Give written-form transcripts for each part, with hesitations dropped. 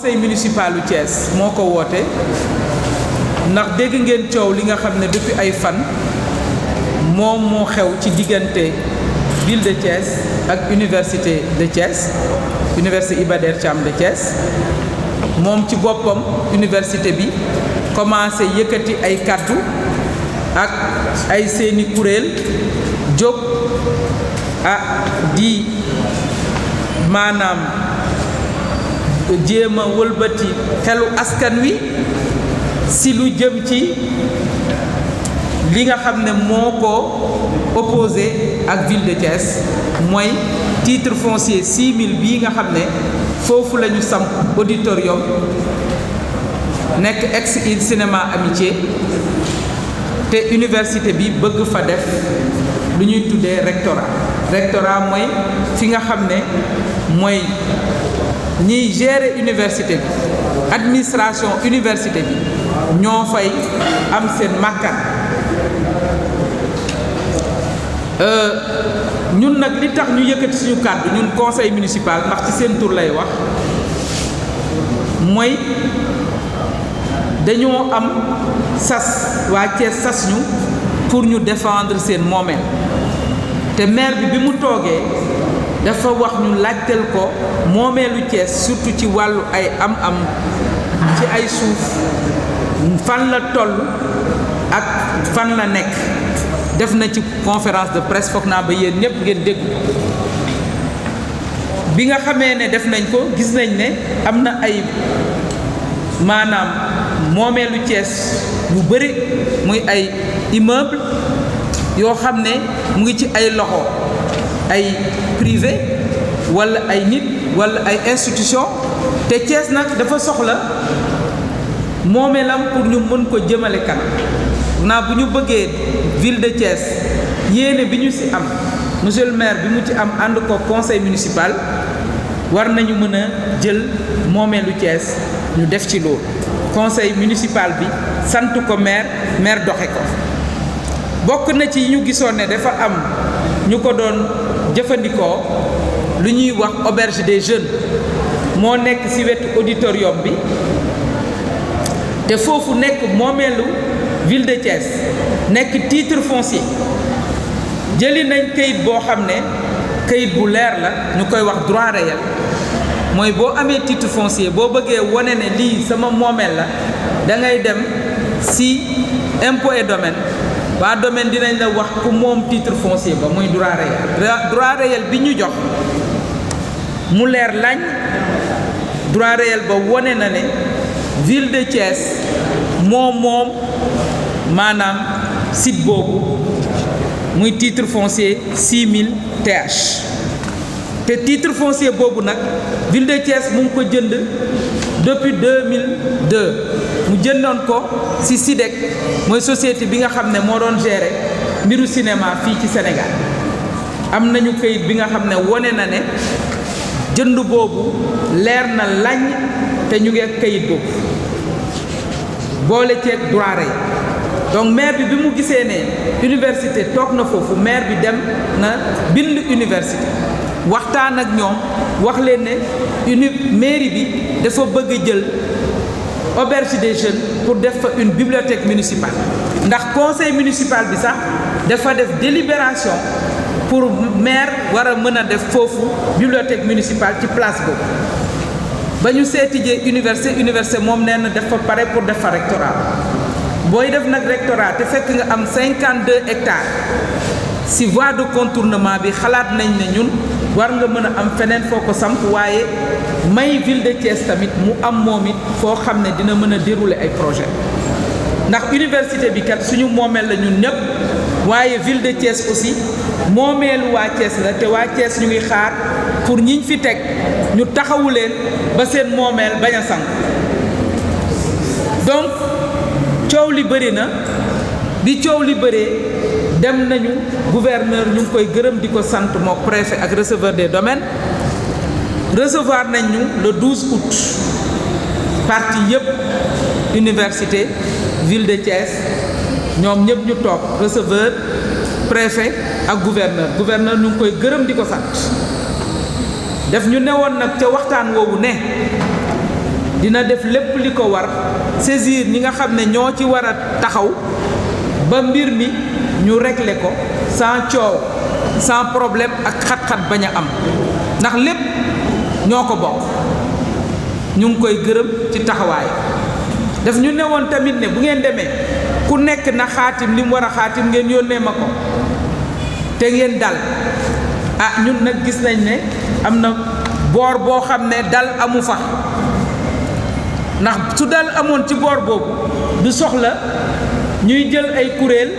conseil municipal u Thiès moo ko woote ndax dégg ngeen coow li nga xam ne depuis ay fan moom moo xew ci diggante ville de Thiès ak université de Thiès université Iba Der Thiam de Thiès moom ci boppam université bi commencé yëkkati ay kàddu ak ay seeni kuréel jóg di maanaam jéem a wëlbati xelu askan wi si lu jëm ci li nga xam ne moo ko opposé ak ville de Thiès mooy titre foncier 6000 bii nga xam ne foofu la ñu samp auditorium nekk ex cinéma amitié te université bi bëgg fa def lu ñuy tuddee rectorat mooy fi nga xam ne mooy ñiy gérer université bi administration université bi ñoo fay am seen màkkaan ñun nag li tax ñu yëkkati suñu kàddu ñun conseil municipal ndax ci seen tur lay wax mooy dañoo am sas waa Thiès sas ñu pour ñu défendre seen moomeel te maire bi mu toogee dafa wax ñu laajteel ko moomeelu Thiès surtout ci wàllu ay am-am ci ay suuf fan la toll ak fan la nekk def na ci conférence de presse foog naa ba yéen ñëpp ngeen dégg bi nga xamee ne def nañ ko gis nañ ne am na ay maanaam moomeelu Thiès yu bëri muy ay immeuble yoo xam ne mu ngi ci ay loxo ay privé walla ay nit walla ay institution te Thiès nag dafa soxla moomeelam pour ñu mën ko jëmale kanam naa bu ñu bëggee ville de Thiès yéene bi ñu ci am monsieur le maire bi mu ci am ànd ko conseil municipal war nañu mën a jël moomeelu Thiès ñu def ci loolu conseil municipal bi sant ko maire doxe ko bokk na ci ñu gisoon ne dafa am ñu ko doon jëfandikoo lu ñuy wax auberge des jeunes moo nekk ci wetu auditorium bi te foofu nekk moomeelu ville de Thiès nekk titre foncier jëli nañ kayit boo xam ne kayit bu leer la ñu koy wax droit réel mooy boo amee titre foncier boo bëggee wane ne lii sama moomeel la da ngay dem ci impôt et domaine waa domaine dinañ la wax ku moom titre foncier ba muy droit réel bi ñu jox mu leer lañ droit réel ba wone na ne ville de Thiès moom maanaam site boobu muy titre foncier 6000 TH te titre foncier boobu nag ville de Thiès mu ngi ko jënd depuis 2002 mu jëndoon ko ci SIDEC mooy société bi nga xam ne moo doon gérer mbiru cinéma fii ci Sénégal am nañu kayit bi nga xam ne wone na ne jënd boobu leer na lañ te ñu ngi ak kayit boobu boole ceeg droit réel donc maire bi mu gisee ne université toog na foofu maire bi dem na bind université waxtaan ak ñoom wax leen ne mairie bi dafa bëgg a jël auberge des jeunes pour def fa une bibliothèque municipale ndax conseil municipal bi sax dafa def délibération pour maire war a mën a def foofu bibliothèque municipale ci place boobu ba ñu seetijee université moom nee na dafa pare pour def fa rectorat booy def nag rectorat te fekk nga am 52 hectares si voie de contournement bi xalaat nañ ne ñun war nga mën a am feneen foo ko samp waaye may ville de Thiès tamit mu am moom it foo xam ne dina mën a dérouler ay projet ndax université bi kat suñu moomeel la ñun ñëpp waaye ville de Thiès aussi moomeelu waa Thiès la te waa Thiès ñu ngi xaar pour ñiñ fi teg ñu taxawu leen ba seen moomeel bañ a sank donc coow li bëri na bi coow li bëree dem nañu gouverneur ñu ngi koy gërëm di ko sant mook préfet ak receveur des domaines recevoir nañ ñu le 12 août parti yëpp université ville de Thiès ñoom ñëpp ñu toog receveur préfet ak gouverneur ñu ngi koy gërëm di ko sant def ñu newoon nag ca waxtaan woowu ne dina def lépp li ko war saisir ñi nga xam ne ñoo ci war a taxaw ba mbir mi ñu régler ko sans coow sans problème ak xat-xat bañ a am ndax lépp ñoo ko bokk. ñu ngi koy gërëm ci taxawaay daf ñu newoon tamit ne bu ngeen demee ku nekk na xaatim li mu war a xaatim ngeen yónnee ma ko te ngeen dal ñun nag gis nañ ne am na boor boo xam ne dal amu fa ndax su dal amoon ci boor boobu du soxla ñuy jël ay kuréel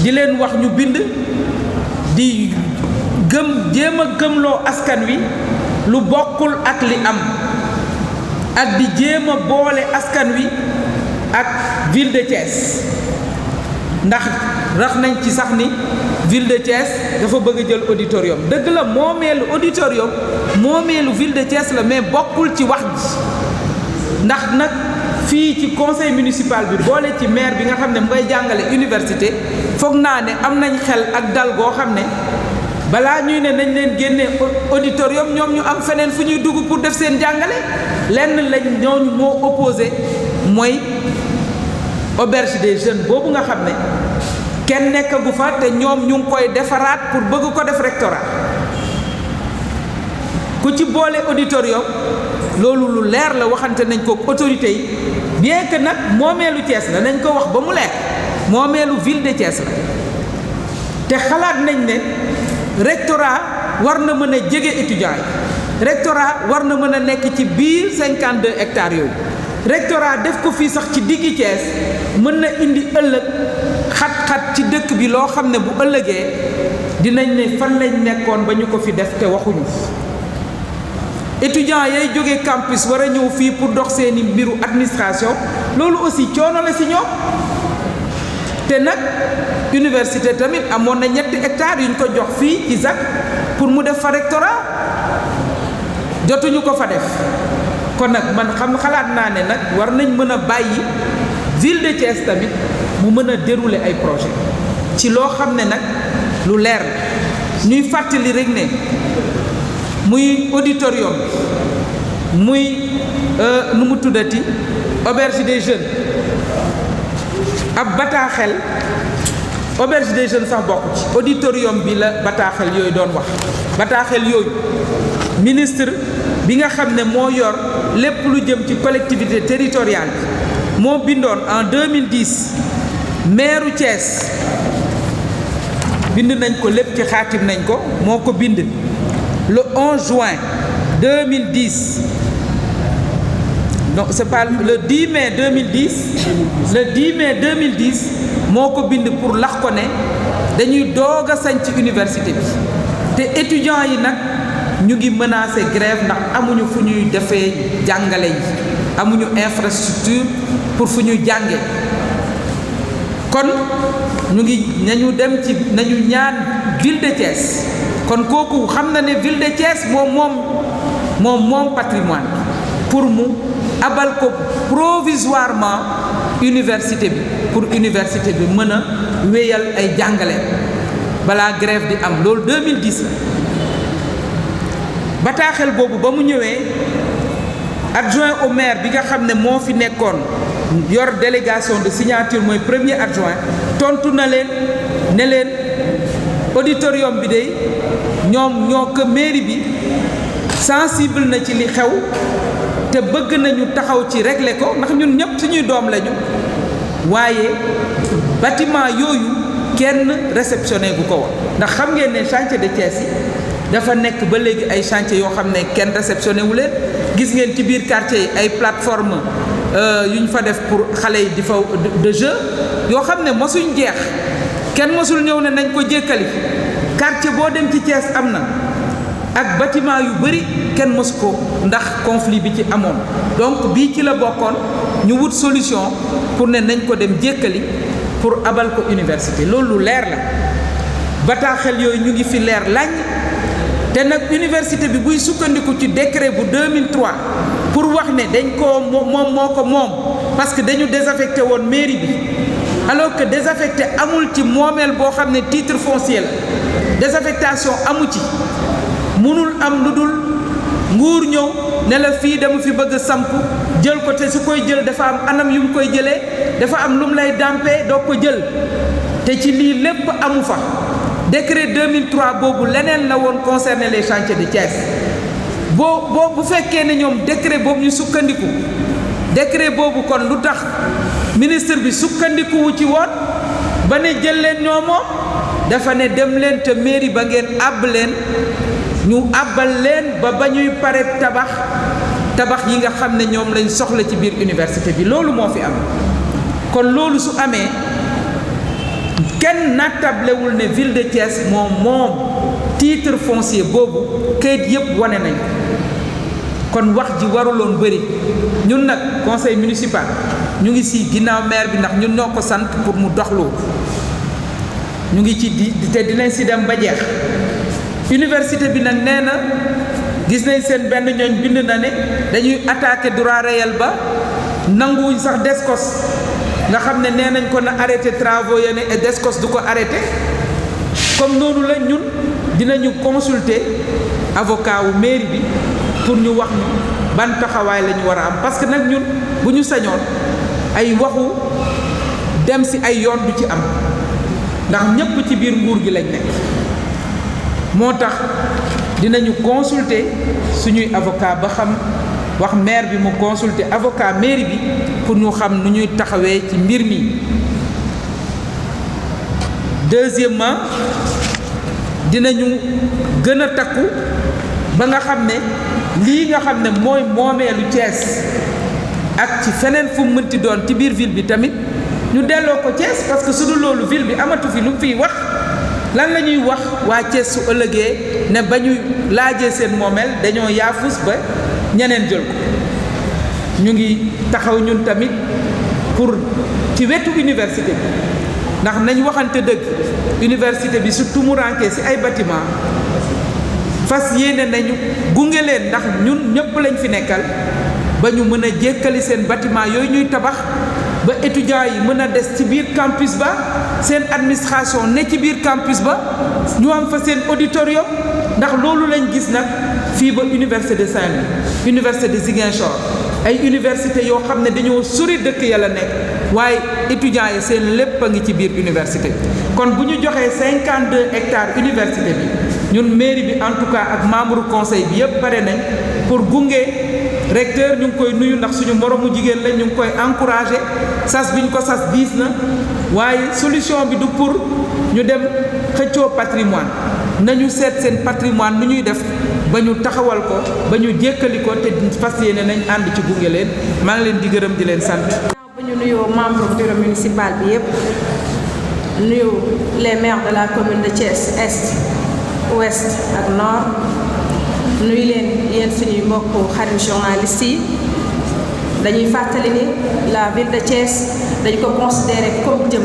di leen wax ñu bind di jéem a gëmloo askan wi lu bokkul ak li am ak di jéem a boole askan wi ak ville de Thiès ndax rax nañ ci sax ni ville de Thiès dafa bëgg a jël auditorium dëgg la moomeelu auditorium moomeelu ville de Thiès la mais bokkul ci wax ji ndax nag fii ci conseil municipal bi boole ci maire bi nga xam ne mu ngay jàngale université foog naa ne am nañ xel ak dal goo xam ne balaa ñuy ne nañ leen génne auditorium ñoom ñu am feneen fu ñuy dugg pour def seen jàngale lenn lañ ñooñu moo opposé mooy auberge des jeunes boobu nga xam ne kenn nekkagu fa te ñoom ñu ngi koy defaraat pour bëgg ko def rectorat ku ci boole auditorium loolu lu leer la waxante nañ ko autorité yi bien que nag moomeelu Thiès la nañ ko wax ba mu leer moomeelu ville de Thiès la te xalaat nañ ne rectorat war na mën a jege étudiants yi rectorat war na mën a nekk ci biir 52 hectares yooyu rectorat def ko fii sax ci diggi Thiès mën na indi ëllëg xat-xat ci dëkk bi loo xam ne bu ëllëgee dinañ ne fan lañ nekkoon ba ñu ko fi def te waxuñu étudiants yay jóge campus war a ñëw fii pour dox seeni mbiru administration loolu aussi coono la si ñoom te nag université tamit amoon na 3 hectares yu ñu ko jox fii ci ZAC pour mu def fa rectorat jotuñu ko fa def kon nag man xalaat naa ne nag war nañ mën a bàyyi ville de Thiès tamit mu mën a dérouler ay projet ci loo xam ne nag lu leer la ñuy fàttali rek ne muy auditorium muy nu mu tuddati auberge des jeunes ab bataaxel auberge des jeunes sax bokk ci auditorium bi la bataaxel yooyu doon wax bataaxel yooyu ministre bi nga xam ne moo yor lépp lu jëm ci collectivité territoriale bi moo bindoon en 2010 maire Thiès bind nañ ko lépp ci xaatim nañ ko moo ko bind le 11 juin 2010 donc c'est pas le 10 mai 2010 le 10 mai 2010 moo ko bind pour lax ko ne dañuy doog a sañ ci université bi te étudiants yi nag ñu ngi menacé grève ndax amuñu fu ñuy defee jàngale yi amuñu infrastructure pour fu ñuy jànge kon ñu ngi nañu dem ci nañu ñaan ville de Thiès kon kooku xam na ne ville de Thiès moom patrimoine pour mu abal ko provisoirement université bi pour université bi mën a wéyal ay jàngale balaa grève di am loolu 2010 la bataaxel boobu ba mu ñëwee adjoint au maire bi nga xam ne moo fi nekkoon yor délégation de signature mooy premier adjoint tontu na leen ne leen auditorium bi de ñoom ñoo ko mairie bi sensible na ci li xew te bëgg nañu taxaw ci régler ko ndax ñun ñëpp suñuy doom lañu waaye bâtiment yooyu kenn réceptionné gu ko woon ndax xam ngeen ne chantier de Thiès yi dafa nekk ba léegi ay chantier yoo xam ne kenn réceptionné wu leen gis ngeen ci biir quartier yi ay plateforme yu ñu fa def pour xale yi di fa de jeu yoo xam ne mosuñ jeex kenn mosul ñëw ne nañ ko jékkali quartier boo dem ci Thiès am na ak bâtiment yu bëri kenn mosu ko ndax conflit bi ci amoon donc bii ci la bokkoon ñu wut solution pour ne nañ ko dem jékkali pour abal ko université loolu lu leer la bataaxel yooyu ñu ngi fi leer lañ te nag université bi buy sukkandiku ci décret bu 2003 pour wax ne dañ koo moo ko moom parce que dañu désaffecté woon mairie bi alors que désaffecté amul ci moomeel boo xam ne titre foncier la désaffectation amu ci mënul am lu dul nguur ñëw ne la fii dama fi bëgg a samp jël ko te su koy jël dafa am anam yu mu koy jëlee dafa am lu mu lay dàmpee doo ko jël te ci lii lépp amu fa. décret 2003 boobu leneen la woon concerné les chantiers de Thiès bu fekkee ne ñoom décret boobu ñu sukkandiku décret boobu kon lu tax ministre bi sukkandikuwu ci woon ba ne jël leen ñoo moom dafa ne dem leen te mairie ba ngeen àbb leen ñu àbbal leen ba ñuy pare tabax yi nga xam ne ñoom lañ soxla ci biir université bi loolu moo fi am. kon loolu su amee kenn nattablewul ne ville de Thiès moom titre foncier boobu kayit yëpp wane nañ kon wax ji waruloon bëri ñun nag conseil municipal ñu ngi si ginnaaw maire bi ndax ñun ñoo ko sant pour mu doxloo ñu ngi ci te dinañ si dem ba jeex. université bi nag nee na gis nañ seen benn ñooñ bind na ne dañuy attaquer droit réel ba nanguwuñ sax DSCOS nga xam ne nee nañ ko na arrêté travaux ya ne et DSCOS du ko arrêté comme noonu la ñun dinañu consulter avocat wu mairie bi pour ñu wax ñu ban taxawaay la ñu war a am parce que nag ñun bu ñu sañoon ay waxu dem si ay yoon du ci am ndax ñépp ci biir nguur gi lañ nekk moo tax dinañu consulter suñuy avocat ba xam wax maire bi mu consulter avocat mairie bi pour ñu xam nu ñuy taxawee ci mbir mi. deuxièmement dinañu gën a takku ba nga xam ne lii nga xam ne mooy moomeelu Thiès ak ci feneen fu mu mënti doon ci biir ville bi tamit ñu delloo ko Thiès parce que su dul loolu ville bi amatu fi lu mu fiy wax. lan la ñuy wax waa Thiès su ëllëgee ne ba ñu laajee seen moomeel dañoo yaafus ba ñeneen jël ko ñu ngi taxaw ñun tamit pour ci wetu université bi ndax nañ waxante dëgg université bi su tumurankee ci ay bâtiment fas yéene nañu gunge leen ndax ñun ñëpp lañ fi nekkal ba ñu mën a jékkali seen bâtiment yooyu ñuy tabax ba étudiants yi mën a des ci biir campus ba seen administration ne ci biir campus ba ñu am fa seen auditorium ndax loolu lañ gis nag fii ba université de Saint-Louis université de Ziguinchor ay université yoo xam ne dañoo sori dëkk yàlla nekk waaye étudiants yi seen lépp a ngi ci biir université kon bu ñu joxee 52 hectares université bi ñun mairie bi en tout cas ak membre conseil bi yépp pare nañ pour gunge recteur ñu ngi koy nuyu ndax suñu moromu jigéen la ñu ngi koy encourager sas bi ñu ko sas diis na waaye solution bi du pour ñu dem xëccoo patrimoine nañu seet seen patrimoine nu ñuy def ba ñu taxawal ko ba ñu jékkali ko te fas yéene nañ ànd ci gunge leen maa ngi leen di gërëm di leen sant. ba ñu nuyoo membre bureau municipal bi yépp nuyu les maires de la commune de Thiès Est Ouest ak Nord nuyu leen yéen suñuy mbokku xarit journalistes yi dañuy fàttali ni la ville de Thiès dañu ko considérer comme jëm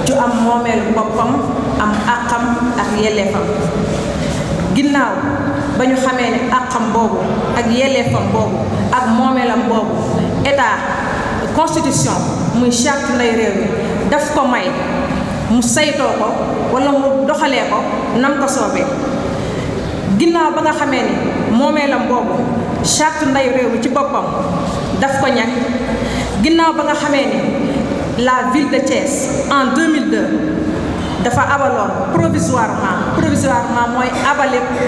ju am moomeelu boppam am àqam ak yelleefam ginnaaw ba ñu xamee ne àqam boobu ak yelleefam boobu ak moomeelam boobu état constitution muy charte nday réew mi daf ko may mu saytoo ko wala mu doxalee ko nam ko soobee ginnaaw ba nga xamee ni moomeelam boobu charte nday réew mi ci boppam daf ko ñàkk ginnaaw ba nga xamee ni la ville de Thiès en 2002 dafa abaloon provisoirement mooy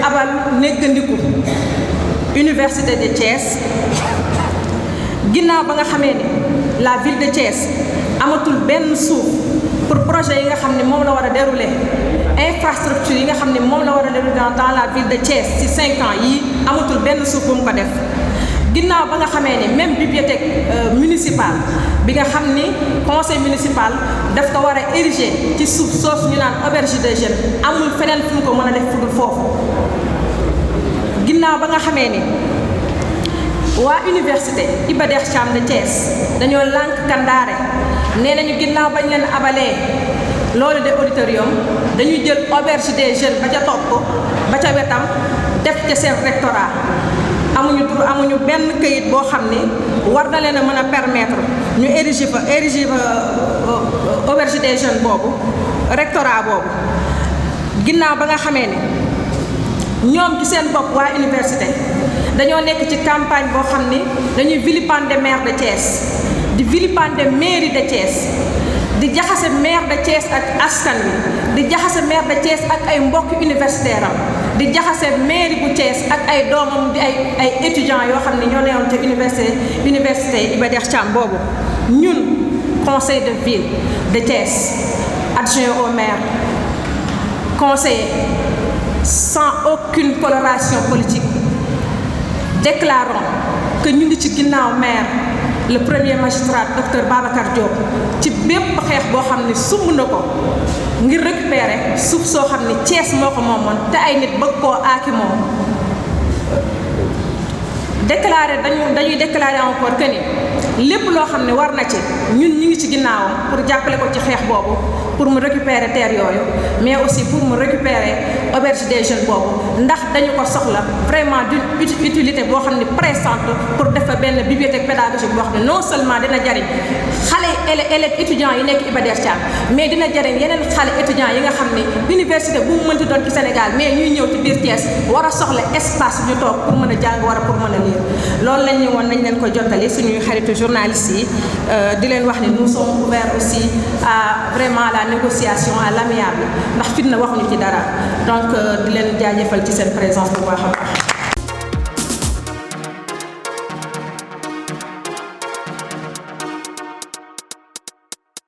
abal néggandiku université de Thiès ginnaaw ba nga xamee ni la ville de Thiès amatul benn suuf pour projet yi nga xam ne moom la war a dérouler infrastructure yi nga xam ne moom la war a dérouler dans la ville de Thiès ci 5 ans yii amatul benn suuf bu mu ko def ginnaaw ba nga xamee ni même bibliothèque municipale bi nga xam ni conseil municipal daf ko war a ériger ci suuf soosu ñu naan auberge des jeunes amul feneen fu mu ko mën a def fu dul foofu ginnaaw ba nga xamee ni waa université Iba Der Thiam de Thiès dañoo lànk kandaare nee nañu ginnaaw bañ leen abalee loolu de auditorium dañuy jël auberge des jeunes ba ca topp ba ca wetam def ca seen rectorat amuñu benn këyit boo xam ni war na leen a mën a permettre ñu ériger fa auberge des jeunes boobu rectorat boobu ginnaaw ba nga xamee ni ñoom ci seen bopp waa université dañoo nekk ci campagne boo xam ni dañuy vilipender maire de Thiès di vilipender mairie de Thiès di jaxase maire de Thiès ak askan wi di jaxase maire de Thiès ak ay mbokki universitaire am di jaxase mairie bu Thiès ak ay doomam di ay étudiants yoo xam ne ñoo newoon te université Iba Der Thiam boobu ñun conseil de ville de Thiès adjoint au maire conseiller sans aucune coloration politique déclarons que ñu ngi ci ginnaaw maire le premier magistrat docteur Babacar Diop ci bépp xeex boo xam ne sumb na ko ngir récupérer suuf soo xam ne Thiès moo ko moomoon te ay nit bëgg koo aaki moom dañuy déclarer encore que ni lépp loo xam ne war na ci ñun ñu ngi ci ginnaawam pour jàppale ko ci xeex boobu pour mu récupérer terre yooyu mais aussi pour mu récupérer auberge des jeunes boobu ndax dañu ko soxla vraiment d'une utilité boo xam ne pressante pour def fa benn bibliothèque pédagogique boo xam ne non seulement dina jariñ xale élèves étudiants yi nekk Iba Der Thiam mais dina jariñ yeneen xale étudiants yi nga xam ne université bu mu mënti doon ci Sénégal mais ñuy ñëw ci biir Thiès war a soxla espace ñu toog pour mën a jàng war a pour mën a lire loolu lañ ñëwoon nañ leen ko jottali suñuy xaritu journalistes yi di leen wax ni nous sommes ouverts aussi à vraiment la négociation à l'amiable ndax fitna waxuñu ci dara donc di leen jaajëfal ci seen présence bu baax a baax